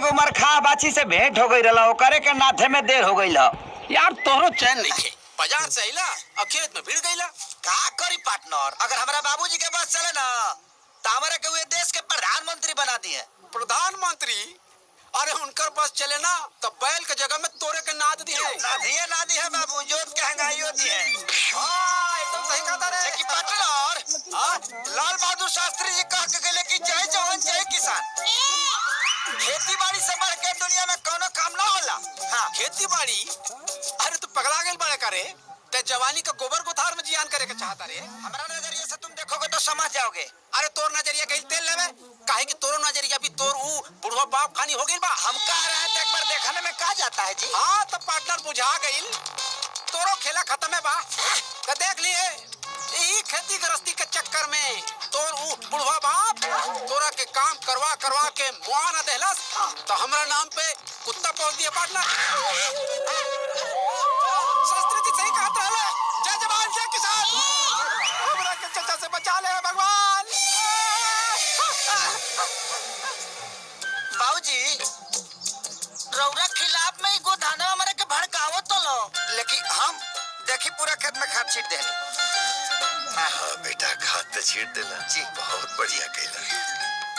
एगो मरखा बाछी से भेंट हो गई रहा, ओकरे के नाथे में देर हो गई। यार तोहरो चैन नहीं खे, बाजार से अइला और खेत में भिड़ गईला। का करी पार्टनर, अगर हमारा बाबूजी के बस चले ना तो हमारे के हुए देश के प्रधानमंत्री बना दिए। प्रधानमंत्री? अरे उनकर बस चले ना तो बैल के जगह में तोरे के नाद दिए। ना दिए बाबू, जोत के हंगाई होती है। एकदम सही कहा रे। लेकिन पार्टनर, लाल बहादुर शास्त्री जी कह के गए कि जय जवान जय किसान। खेती बाड़ी से बढ़ के दुनिया में कोनो काम ना होला। हाँ, खेती बाड़ी? अरे तू पगला गेल बड़े करे, ते जवानी का गोबर गोथार में जियान करे के चाहता रे। हमारा नजरिए से तुम देखोगे तो समझ जाओगे। अरे तोर नजरिया कहीं तेल लेवे काहे कि तोरो नजरिया भी तोर बुढ़वा बाप खानी हो गइल बा। हम कह रहे हैं तो एक बार देखने में कहा जाता है जी। हाँ तो पार्टनर बुझा गइल, तोरो खेला खत्म है बा। तो देख लिए यही खेती गृहस्थी के चक्कर में तोर बुढ़वा बाप तोरा के काम करवा करवा के मुआ न देहलस तो हमरा नाम पे कुत्ता पहुंच दिया। पार्टनर शास्त्री जी सही कहत रहले, जय जवान जय किसान। हमरा के चचा से बचा ले भगवान। बाबूजी, रौरा खिलाफ में ही गोधाना हमारे के भड़कावो तो लो, लेकिन हम देखी पूरा खेत में खाद छीट देनी। हाँ बेटा, खाद तो छीट देला जी, बहुत बढ़िया कहला।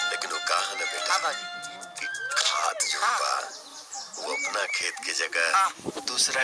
लेकिन वो कहा ना बेटा कि खाद जो बा वो अपना खेत की जगह दूसरा